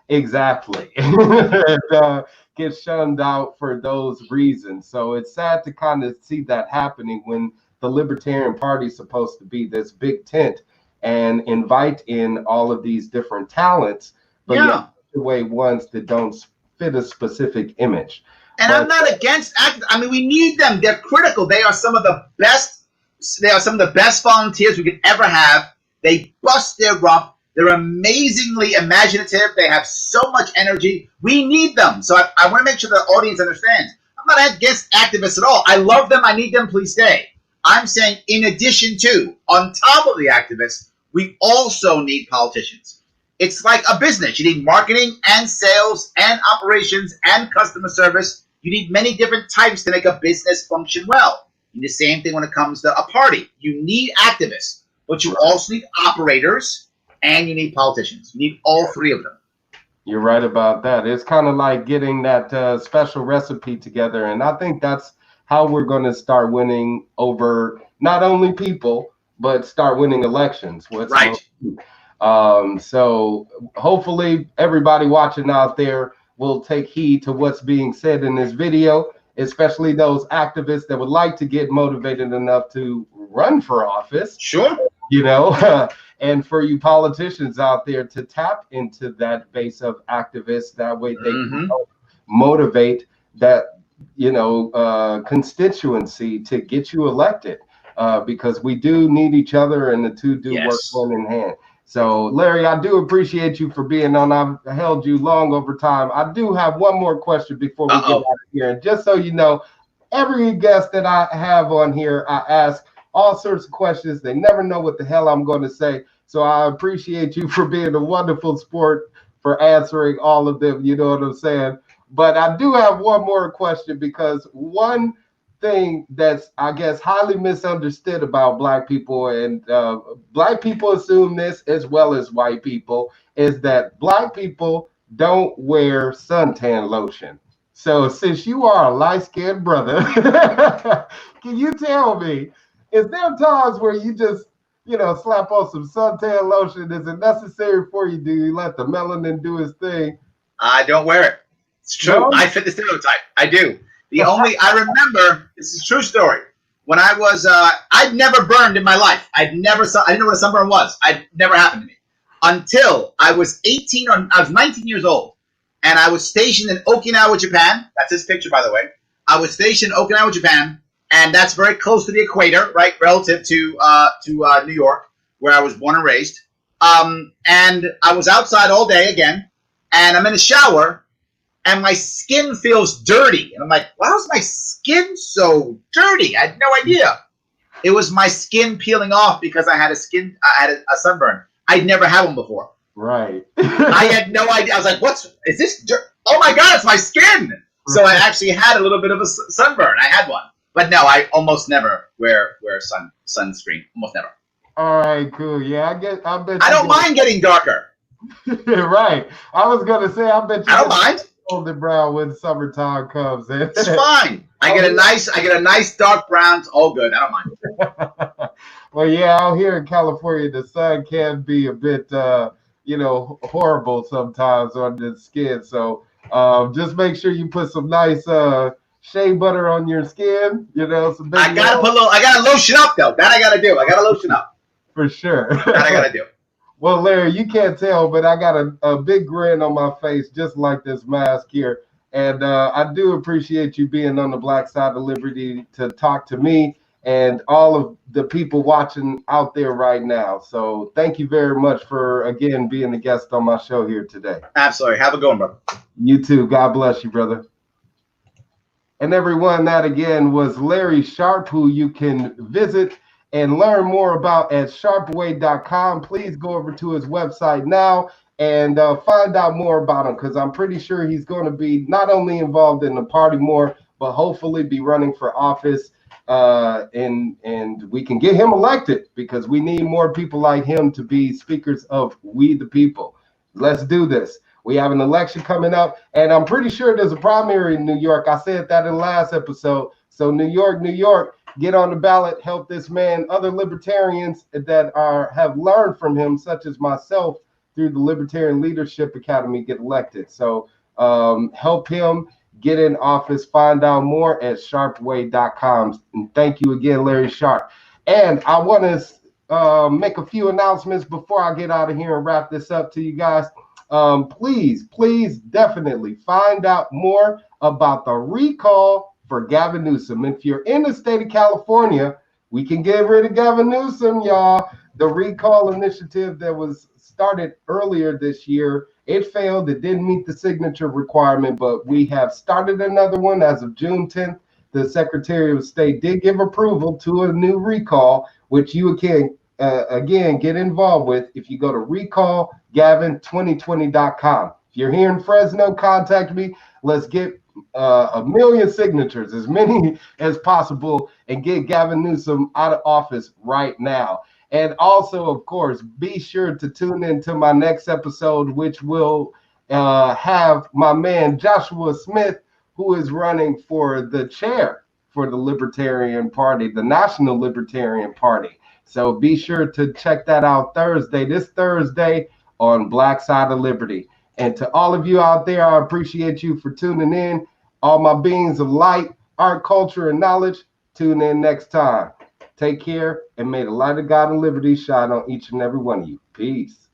Exactly. And, get shunned out for those reasons. So it's sad to kind of see that happening when the Libertarian Party is supposed to be this big tent and invite in all of these different talents, but yet the way ones that don't fit a specific image. And I'm not against activists. I mean, we need them. They're critical. They are some of the best. They are some of the best volunteers we could ever have. They bust their rump. They're amazingly imaginative. They have so much energy. We need them. So I want to make sure the audience understands. I'm not against activists at all. I love them. I need them. Please stay. I'm saying in addition to, on top of the activists, we also need politicians. It's like a business. You need marketing and sales and operations and customer service. You need many different types to make a business function well. And the same thing when it comes to a party. You need activists, but you also need operators and you need politicians. You need all three of them. You're right about that. It's kind of like getting that special recipe together. And I think that's how we're going to start winning over not only people, but start winning elections. Right. So hopefully everybody watching out there will take heed to what's being said in this video, especially those activists that would like to get motivated enough to run for office. Sure. You know, and for you politicians out there to tap into that base of activists. That way they can help motivate that, constituency to get you elected, because we do need each other and the two do work hand in hand. So, Larry, I do appreciate you for being on. I've held you long over time. I do have one more question before we get out of here. And just so you know, every guest that I have on here, I ask all sorts of questions. They never know what the hell I'm going to say. So I appreciate you for being a wonderful sport for answering all of them. You know what I'm saying? But I do have one more question, because one thing that's, I guess, highly misunderstood about Black people, and Black people assume this as well as white people, is that Black people don't wear suntan lotion. So since you are a light-skinned brother, can you tell me, is there times where you just, slap on some suntan lotion? Is it necessary for you? Do you let the melanin do his thing? I don't wear it. It's true. No? I fit the stereotype. I do. I remember, this is a true story. When I was, I'd never burned in my life. I didn't know what a sunburn was. It never happened to me until I was 19 years old. And I was stationed in Okinawa, Japan. That's his picture, by the way. I was stationed in Okinawa, Japan. And that's very close to the equator, right, relative to New York, where I was born and raised. And I was outside all day again, and I'm in a shower, and my skin feels dirty. And I'm like, why is my skin so dirty? I had no idea. It was my skin peeling off because I had a sunburn. I'd never had one before. Right. I had no idea. I was like, is this dirt? Oh my God, it's my skin. So I actually had a little bit of a sunburn. I had one. But no, I almost never wear sunscreen. Almost never. All right, cool. Yeah, I don't mind getting darker. Right. I was gonna say, I bet you. I don't mind. Golden brown when summertime comes. It's fine. I get a nice dark brown. It's all good. I don't mind. Well, yeah, out here in California, the sun can be a bit, horrible sometimes on the skin. So, just make sure you put some nice shea butter on your skin, some I gotta lotion up though. That I gotta do. I gotta lotion up. For sure. That I gotta do. Well, Larry, you can't tell, but I got a big grin on my face, just like this mask here. And I do appreciate you being on the Black Side of Liberty to talk to me and all of the people watching out there right now. So thank you very much for, again, being a guest on my show here today. Absolutely. Have a good one, brother. You too. God bless you, brother. And everyone, that again was Larry Sharpe, who you can visit and learn more about at sharpeway.com. Please go over to his website now and find out more about him, because I'm pretty sure he's going to be not only involved in the party more, but hopefully be running for office. And we can get him elected, because we need more people like him to be speakers of we the people. Let's do this. We have an election coming up, and I'm pretty sure there's a primary in New York. I said that in the last episode. So New York, get on the ballot, help this man, other libertarians that have learned from him, such as myself, through the Libertarian Leadership Academy, get elected. So help him get in office. Find out more at sharpeway.com. And thank you again, Larry Sharpe. And I want to make a few announcements before I get out of here and wrap this up to you guys. Please definitely find out more about the recall for Gavin Newsom. If you're in the state of California, we can get rid of Gavin Newsom, y'all. The recall initiative that was started earlier this year, it failed. It didn't meet the signature requirement, but we have started another one as of June 10th. The Secretary of State did give approval to a new recall, which you can again get involved with if you go to recallgavin2020.com. If you're here in Fresno, contact me. Let's get 1 million signatures, as many as possible, and get Gavin Newsom out of office right now. And also, of course, be sure to tune into my next episode, which will have my man Joshua Smith, who is running for the chair for the Libertarian Party, the National Libertarian Party. So be sure to check that out this Thursday on Black Side of Liberty. And to all of you out there, I appreciate you for tuning in. All my beings of light, art, culture, and knowledge, tune in next time. Take care, and may the light of God and liberty shine on each and every one of you. Peace.